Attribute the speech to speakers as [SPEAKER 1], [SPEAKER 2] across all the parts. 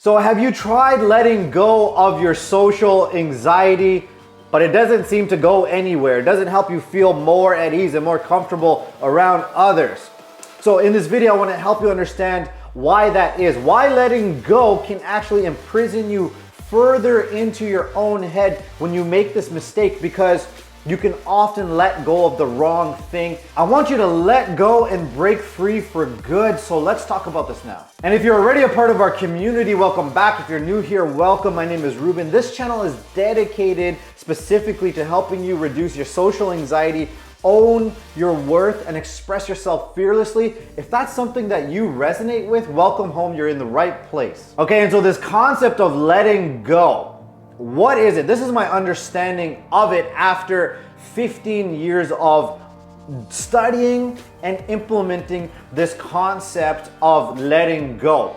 [SPEAKER 1] So have you tried letting go of your social anxiety, but it doesn't seem to go anywhere? It doesn't help you feel more at ease and more comfortable around others. So in this video, I want to help you understand why that is, why letting go can actually imprison you further into your own head when you make this mistake, because you can often let go of the wrong thing. I want you to let go and break free for good. So let's talk about this now. And if you're already a part of our community, welcome back. If you're new here, welcome. My name is Rubin. This channel is dedicated specifically to helping you reduce your social anxiety, own your worth, and express yourself fearlessly. If that's something that you resonate with, welcome home. You're in the right place. Okay, and so this concept of letting go, what is it? This is my understanding of it after 15 years of studying and implementing this concept of letting go.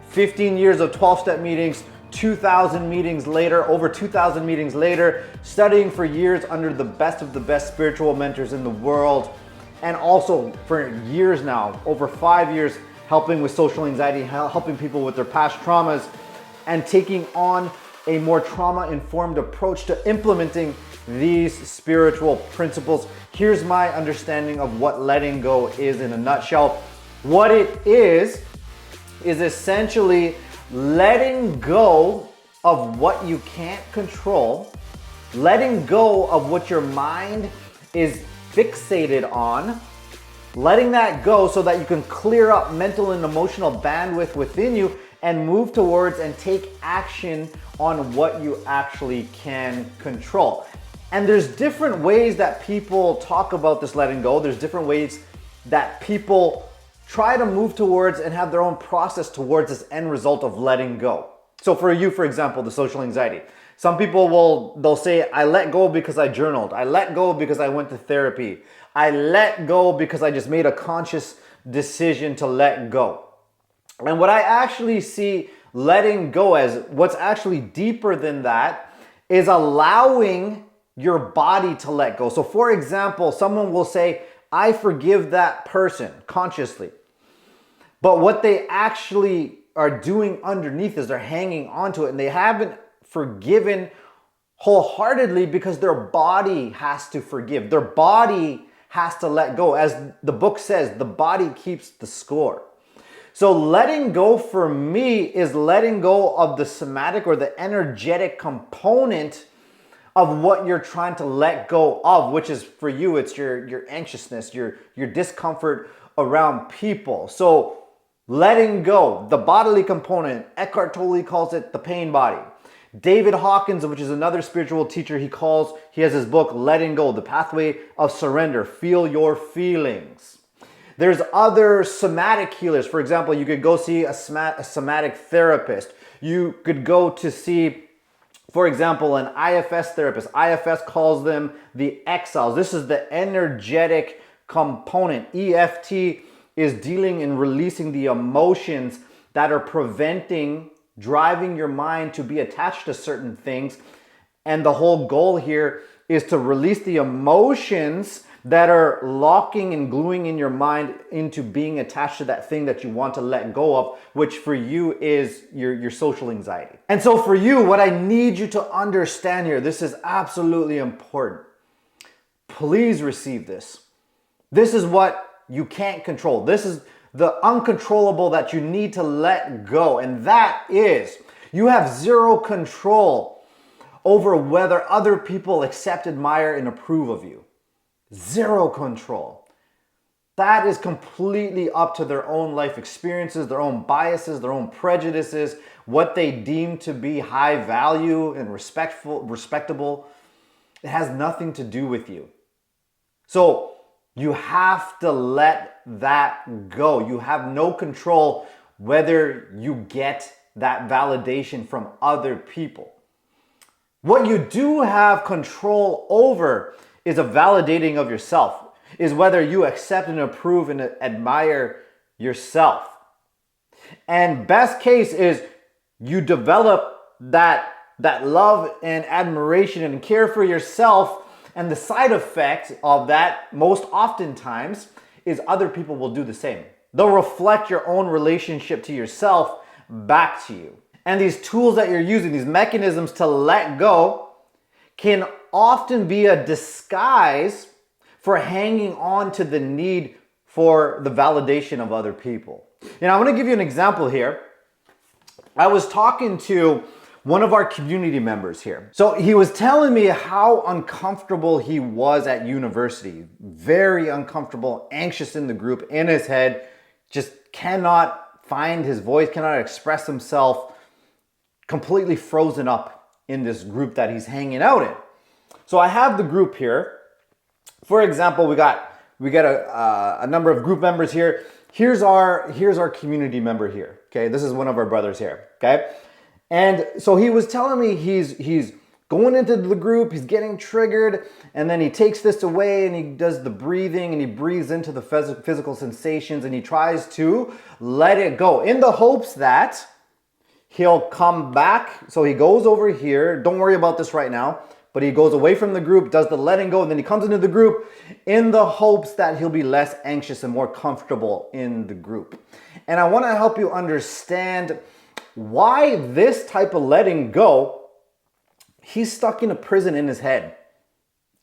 [SPEAKER 1] 15 years of 12-step meetings, 2,000 meetings later, over 2,000 meetings later, studying for years under the best spiritual mentors in the world, and also for years now, over 5 years, helping with social anxiety, helping people with their past traumas, and taking on a more trauma-informed approach to implementing these spiritual principles. Here's my understanding of what letting go is in a nutshell. What it is essentially letting go of what you can't control, letting go of what your mind is fixated on, letting that go so that you can clear up mental and emotional bandwidth within you and move towards and take action on what you actually can control. And there's different ways that people talk about this letting go. There's different ways that people try to move towards and have their own process towards this end result of letting go. So for you, for example, the social anxiety. Some people they'll say, I let go because I journaled. I let go because I went to therapy. I let go because I just made a conscious decision to let go. And what I actually see letting go as, what's actually deeper than that, is allowing your body to let go. So for example, someone will say, I forgive that person consciously. But what they actually are doing underneath is they're hanging onto it, and they haven't forgiven wholeheartedly because their body has to forgive. Their body has to let go. As the book says, the body keeps the score. So letting go for me is letting go of the somatic or the energetic component of what you're trying to let go of, which is for you, it's your anxiousness, your discomfort around people. So letting go, the bodily component, Eckhart Tolle calls it the pain body. David Hawkins, which is another spiritual teacher, he has his book, Letting Go, The Pathway of Surrender, Feel Your Feelings. There's other somatic healers. For example, you could go see a somatic therapist. You could go to see, for example, an IFS therapist. IFS calls them the exiles. This is the energetic component. EFT is dealing and releasing the emotions that are driving your mind to be attached to certain things. And the whole goal here is to release the emotions that are locking and gluing in your mind into being attached to that thing that you want to let go of, which for you is your social anxiety. And so for you, what I need you to understand here, this is absolutely important. Please receive this. This is what you can't control. This is the uncontrollable that you need to let go. And that is, you have zero control over whether other people accept, admire, and approve of you. Zero control. That is completely up to their own life experiences, their own biases, their own prejudices, what they deem to be high value and respectable. It has nothing to do with you. So you have to let that go. You have no control whether you get that validation from other people. What you do have control over is a validating of yourself, is whether you accept and approve and admire yourself. And best case is you develop that love and admiration and care for yourself, and the side effect of that most oftentimes is other people will do the same. They'll reflect your own relationship to yourself back to you. And these tools that you're using, these mechanisms to let go, can often be a disguise for hanging on to the need for the validation of other people. I want to give you an example here. I was talking to one of our community members here. So he was telling me how uncomfortable he was at university. Very uncomfortable, anxious in the group, in his head, just cannot find his voice, cannot express himself, completely frozen up in this group that he's hanging out in. So I have the group here. For example, we got a number of group members here. Here's our community member here. Okay, this is one of our brothers here. Okay, and so he was telling me he's going into the group, he's getting triggered, and then he takes this away and he does the breathing and he breathes into the physical sensations and he tries to let it go in the hopes that he'll come back. So he goes over here. Don't worry about this right now. But he goes away from the group, does the letting go, and then he comes into the group in the hopes that he'll be less anxious and more comfortable in the group. And I want to help you understand why this type of letting go, he's stuck in a prison in his head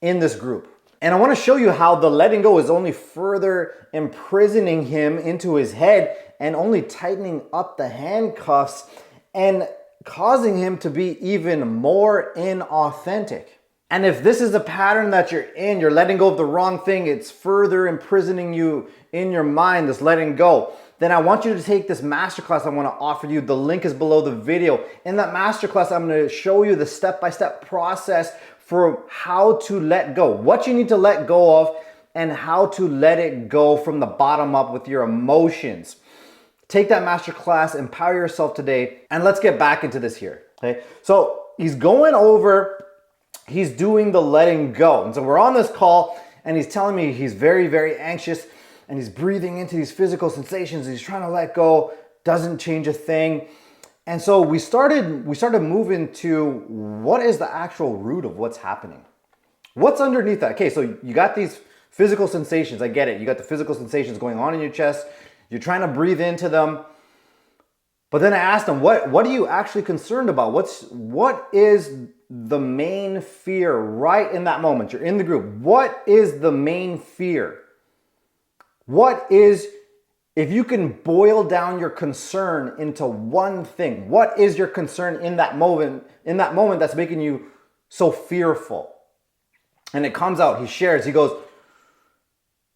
[SPEAKER 1] in this group. And I want to show you how the letting go is only further imprisoning him into his head and only tightening up the handcuffs and causing him to be even more inauthentic. And if this is a pattern that you're letting go of the wrong thing, it's further imprisoning you in your mind, this letting go, then I want you to take this masterclass I want to offer you. The link is below the video. In that masterclass, I'm going to show you the step-by-step process for how to let go, what you need to let go of, and how to let it go from the bottom up with your emotions. Take that masterclass, empower yourself today, and let's get back into this here. Okay, so he's going over, he's doing the letting go. And so we're on this call and he's telling me he's very, very anxious and he's breathing into these physical sensations. He's trying to let go, doesn't change a thing. And so we started moving to what is the actual root of what's happening? What's underneath that? Okay, so you got these physical sensations. I get it. You got the physical sensations going on in your chest. You're trying to breathe into them. But then I asked him, what are you actually concerned about? What is the main fear right in that moment? You're in the group. What is the main fear? What is, if you can boil down your concern into one thing, what is your concern in that moment that's making you so fearful? And it comes out, he shares, he goes,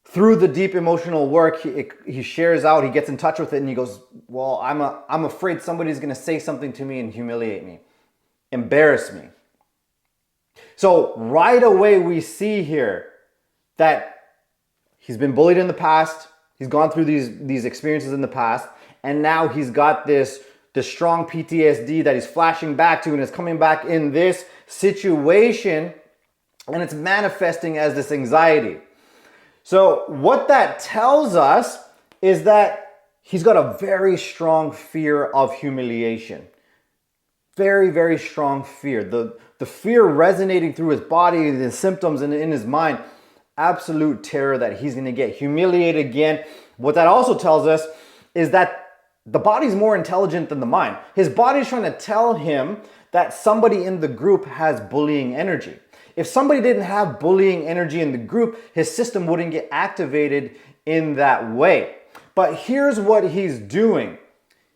[SPEAKER 1] through the deep emotional work, he shares out, he gets in touch with it, and he goes, well, I'm afraid somebody's going to say something to me and humiliate me, embarrass me. So right away we see here that he's been bullied in the past, he's gone through these experiences in the past, and now he's got this strong PTSD that he's flashing back to and is coming back in this situation, and it's manifesting as this anxiety. So what that tells us is that he's got a very strong fear of humiliation. Very, very strong fear. The fear resonating through his body, the symptoms in his mind, absolute terror that he's going to get humiliated again. What that also tells us is that the body's more intelligent than the mind. His body's trying to tell him that somebody in the group has bullying energy. If somebody didn't have bullying energy in the group, his system wouldn't get activated in that way. But here's what he's doing.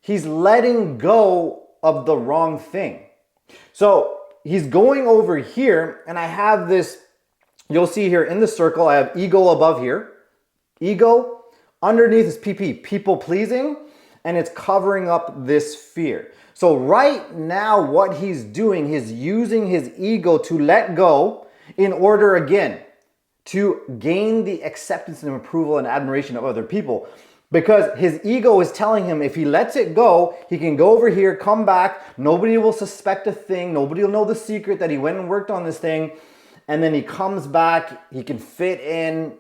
[SPEAKER 1] He's letting go of the wrong thing. So he's going over here, and I have this, you'll see here in the circle, I have ego above here. Ego, underneath is PP, people pleasing, and it's covering up this fear. So right now what he's doing, he's using his ego to let go in order, again, to gain the acceptance and approval and admiration of other people. Because his ego is telling him if he lets it go, he can go over here, come back, nobody will suspect a thing, nobody will know the secret that he went and worked on this thing, and then he comes back, he can fit in,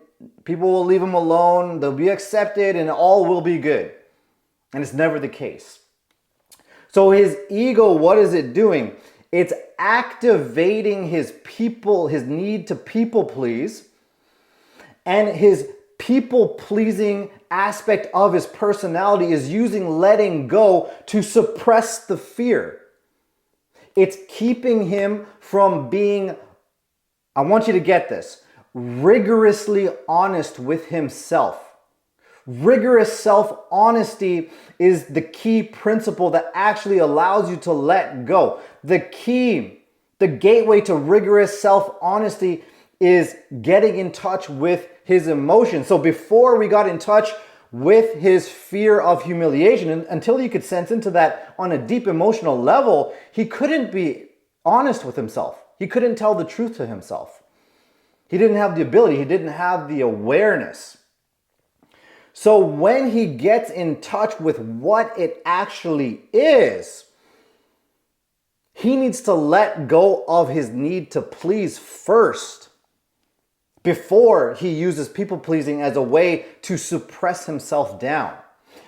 [SPEAKER 1] people will leave him alone, they'll be accepted, and all will be good. And it's never the case. So his ego, what is it doing? It's activating his need to people please, and his people-pleasing aspect of his personality is using letting go to suppress the fear. It's keeping him from being, I want you to get this, rigorously honest with himself. Rigorous self-honesty is the key principle that actually allows you to let go. The gateway to rigorous self-honesty is getting in touch with his emotions. So before we got in touch with his fear of humiliation, and until he could sense into that on a deep emotional level, he couldn't be honest with himself. He couldn't tell the truth to himself. He didn't have the ability, he didn't have the awareness. So when he gets in touch with what it actually is, he needs to let go of his need to please first before he uses people pleasing as a way to suppress himself down.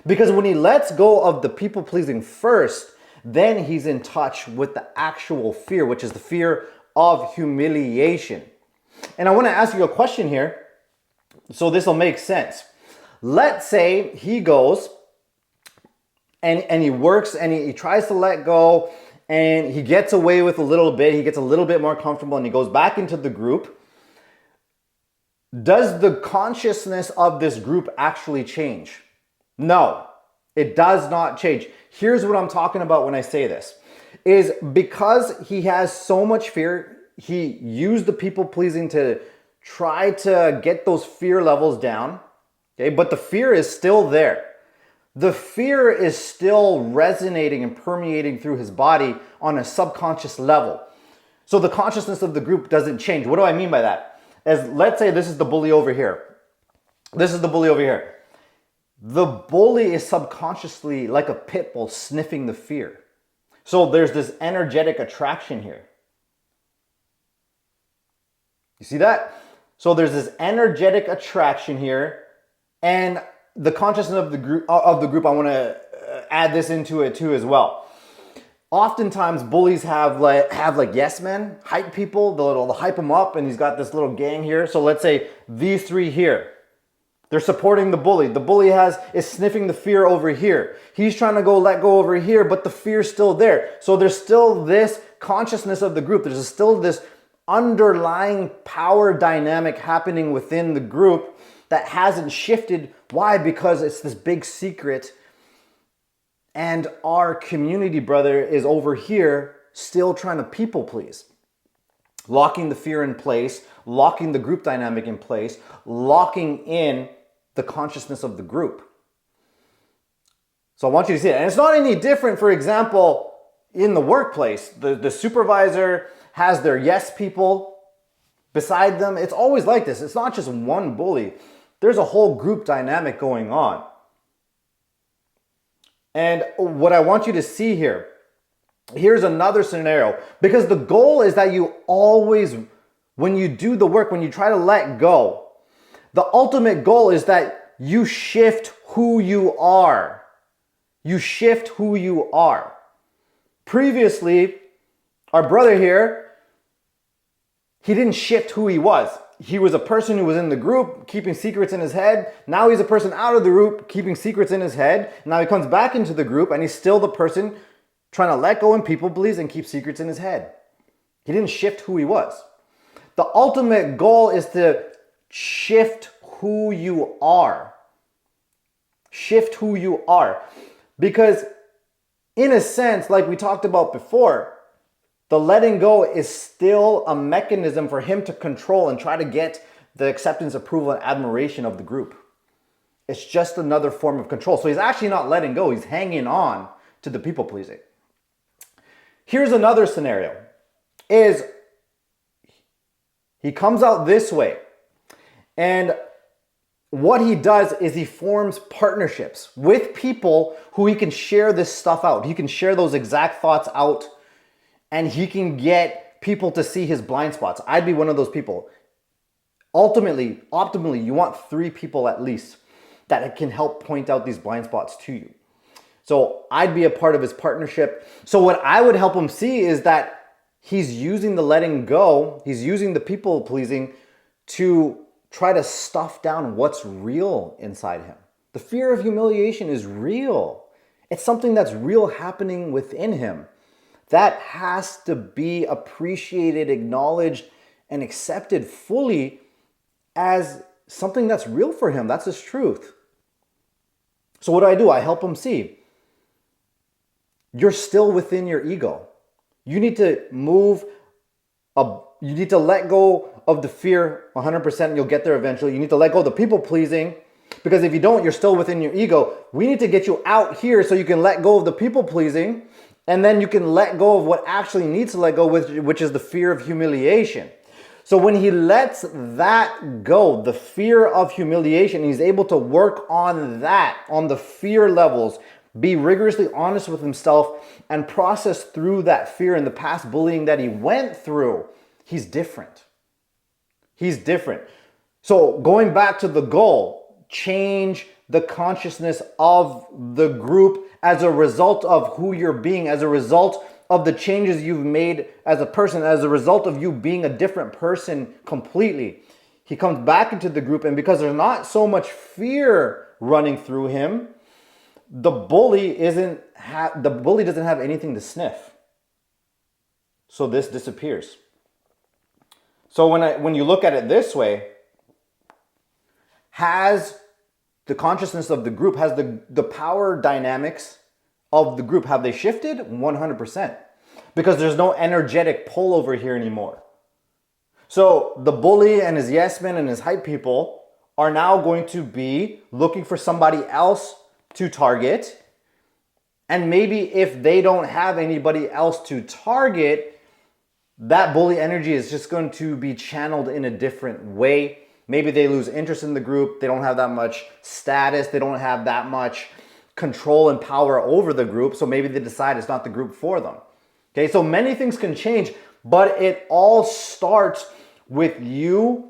[SPEAKER 1] Because when he lets go of the people pleasing first, then he's in touch with the actual fear, which is the fear of humiliation. And I want to ask you a question here, so this will make sense. Let's say he goes and he works and he tries to let go and he gets away with a little bit, he gets a little bit more comfortable and he goes back into the group. Does the consciousness of this group actually change? No, it does not change. Here's what I'm talking about when I say this, is because he has so much fear, he used the people pleasing to try to get those fear levels down. Okay, but the fear is still there. The fear is still resonating and permeating through his body on a subconscious level. So the consciousness of the group doesn't change. What do I mean by that? As let's say this is the bully over here. This is the bully over here. The bully is subconsciously like a pit bull sniffing the fear. So there's this energetic attraction here. You see that? So there's this energetic attraction here. And the consciousness of the group, I want to add this into it too as well. Oftentimes bullies have like yes men, hype people. They'll hype him up, and he's got this little gang here. So let's say these three here, they're supporting the bully. The bully is sniffing the fear over here. He's trying to let go over here, but the fear's still there. So there's still this consciousness of the group. There's still this underlying power dynamic happening within the group that hasn't shifted. Why? Because it's this big secret, and our community brother is over here still trying to people please, locking the fear in place, locking the group dynamic in place, locking in the consciousness of the group. So I want you to see it. And it's not any different, for example, in the workplace. The supervisor has their yes people beside them. It's always like this. It's not just one bully. There's a whole group dynamic going on. And what I want you to see here, here's another scenario, because the goal is that you always, when you do the work, when you try to let go, the ultimate goal is that you shift who you are. You shift who you are. Previously, our brother here, he didn't shift who he was. He was a person who was in the group, keeping secrets in his head. Now he's a person out of the group, keeping secrets in his head. Now he comes back into the group and he's still the person trying to let go and people please and keep secrets in his head. He didn't shift who he was. The ultimate goal is to shift who you are. Shift who you are. Because in a sense, like we talked about before, the letting go is still a mechanism for him to control and try to get the acceptance, approval, and admiration of the group. It's just another form of control. So he's actually not letting go. He's hanging on to the people pleasing. Here's another scenario. Is he comes out this way, and what he does is he forms partnerships with people who he can share this stuff out. He can share those exact thoughts out, and he can get people to see his blind spots. I'd be one of those people. Ultimately, optimally, you want 3 people at least that can help point out these blind spots to you. So I'd be a part of his partnership. So what I would help him see is that he's using the letting go, he's using the people pleasing to try to stuff down what's real inside him. The fear of humiliation is real. It's something that's real happening within him. That has to be appreciated, acknowledged, and accepted fully as something that's real for him. That's his truth. So what do? I help him see. You're still within your ego. You need to you need to let go of the fear 100%, and you'll get there eventually. You need to let go of the people pleasing, because if you don't, you're still within your ego. We need to get you out here so you can let go of the people pleasing, and then you can let go of what actually needs to let go, which is the fear of humiliation. So when he lets that go, the fear of humiliation, he's able to work on that, on the fear levels, be rigorously honest with himself, and process through that fear and the past bullying that he went through. He's different. He's different. So going back to the goal, change the consciousness of the group as a result of who you're being, as a result of the changes you've made as a person, as a result of you being a different person completely. He comes back into the group, and because there's not so much fear running through him, the bully doesn't have anything to sniff. So this disappears. So when you look at it this way, has the consciousness of the group, has the power dynamics of the group, have they shifted? 100%. Because there's no energetic pull over here anymore. So the bully and his yes men and his hype people are now going to be looking for somebody else to target. And maybe if they don't have anybody else to target, that bully energy is just going to be channeled in a different way. Maybe they lose interest in the group. They don't have that much status. They don't have that much control and power over the group. So maybe they decide it's not the group for them. Okay, so many things can change, but it all starts with you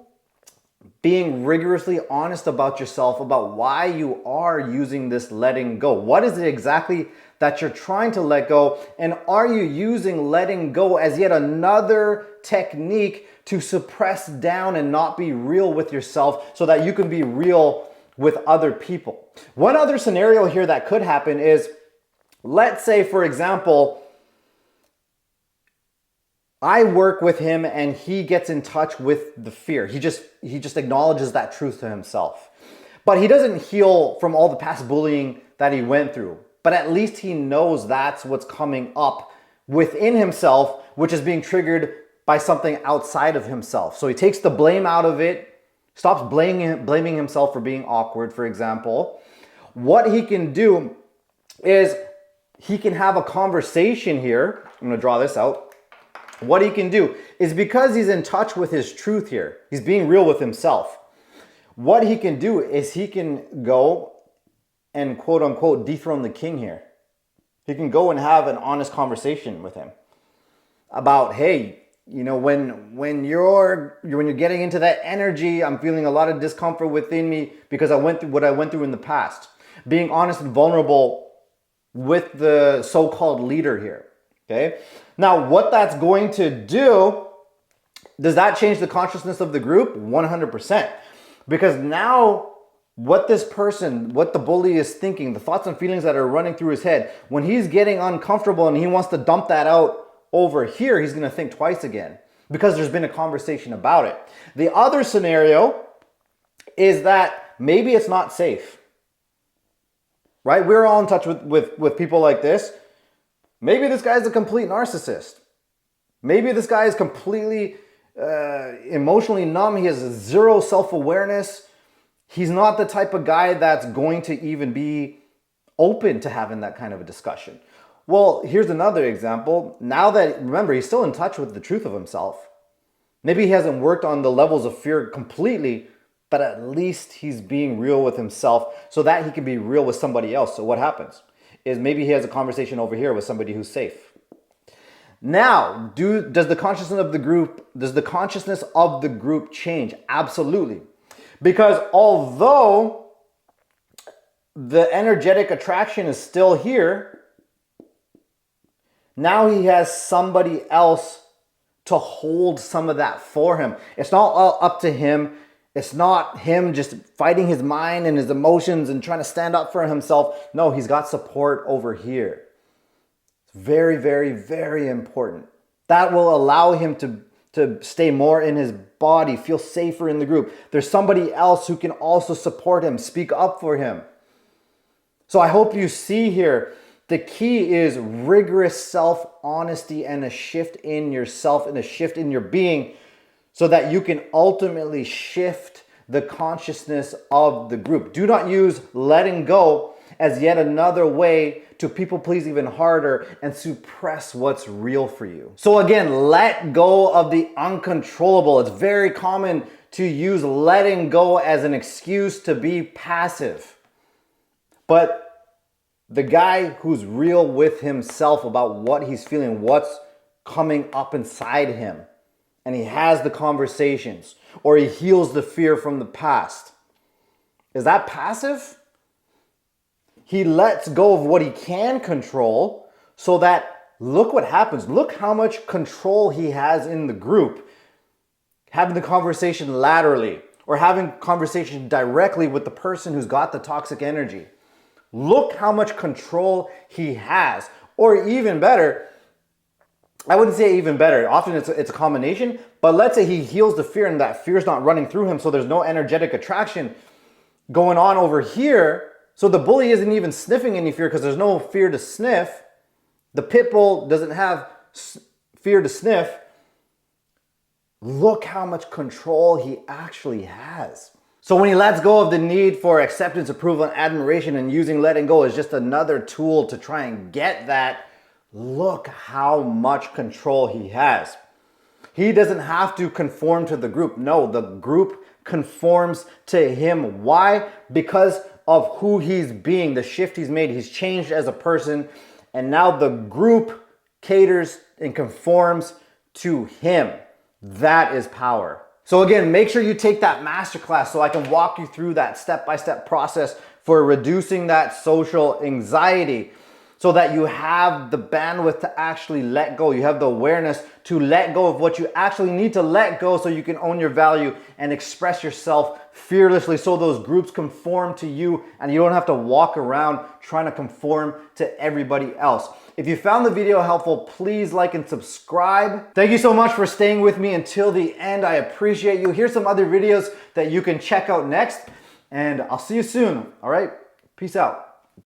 [SPEAKER 1] being rigorously honest about yourself, about why you are using this letting go. What is it exactly that you're trying to let go? And are you using letting go as yet another technique to suppress down and not be real with yourself so that you can be real with other people? One other scenario here that could happen is, let's say, for example, I work with him and he gets in touch with the fear. He just acknowledges that truth to himself. But he doesn't heal from all the past bullying that he went through. But at least he knows that's what's coming up within himself, which is being triggered by something outside of himself. So he takes the blame out of it, stops blaming himself for being awkward, for example. What he can do is he can have a conversation here. I'm going to draw this out. What he can do is, because he's in touch with his truth here, he's being real with himself. What he can do is he can go and quote unquote dethrone the king here. He can go and have an honest conversation with him about, hey, you know, when you're getting into that energy, I'm feeling a lot of discomfort within me because I went through what I went through in the past. Being honest and vulnerable with the so-called leader here. Okay. Now, what that's going to do, does that change the consciousness of the group? 100%. Because now what the bully is thinking, the thoughts and feelings that are running through his head, when he's getting uncomfortable and he wants to dump that out over here, he's going to think twice again because there's been a conversation about it. The other scenario is that maybe it's not safe, right? We're all in touch with people like this. Maybe this guy's a complete narcissist. Maybe this guy is completely emotionally numb. He has zero self-awareness. He's not the type of guy that's going to even be open to having that kind of a discussion. Well, here's another example. Now that, remember, he's still in touch with the truth of himself. Maybe he hasn't worked on the levels of fear completely, but at least he's being real with himself so that he can be real with somebody else. So what happens is maybe he has a conversation over here with somebody who's safe. Now, does the consciousness of the group change? Absolutely. Because although the energetic attraction is still here, now he has somebody else to hold some of that for him. It's not all up to him It's not him just fighting his mind and his emotions and trying to stand up for himself. No, he's got support over here. It's very, very, very important. That will allow him to stay more in his body, feel safer in the group. There's somebody else who can also support him, speak up for him. So I hope you see here, the key is rigorous self-honesty and a shift in yourself and a shift in your being, so that you can ultimately shift the consciousness of the group. Do not use letting go as yet another way to people please even harder and suppress what's real for you. So again, let go of the uncontrollable. It's very common to use letting go as an excuse to be passive. But the guy who's real with himself about what he's feeling, what's coming up inside him, and he has the conversations, or he heals the fear from the past. Is that passive? He lets go of what he can control so that, look what happens. Look how much control he has in the group. Having the conversation laterally, or having conversation directly with the person who's got the toxic energy. Look how much control he has. Or even better, I wouldn't say even better. Often it's a combination, but let's say he heals the fear and that fear's not running through him, so there's no energetic attraction going on over here. So the bully isn't even sniffing any fear because there's no fear to sniff. The pit bull doesn't have fear to sniff. Look how much control he actually has. So when he lets go of the need for acceptance, approval, and admiration, and using letting go as just another tool to try and get that, look how much control he has. He doesn't have to conform to the group. No, the group conforms to him. Why? Because of who he's being, the shift he's made. He's changed as a person, and now the group caters and conforms to him. That is power. So again, make sure you take that masterclass so I can walk you through that step-by-step process for reducing that social anxiety, so that you have the bandwidth to actually let go. You have the awareness to let go of what you actually need to let go, so you can own your value and express yourself fearlessly, so those groups conform to you and you don't have to walk around trying to conform to everybody else. If you found the video helpful, please like and subscribe. Thank you so much for staying with me until the end. I appreciate you. Here's some other videos that you can check out next, and I'll see you soon. All right, peace out.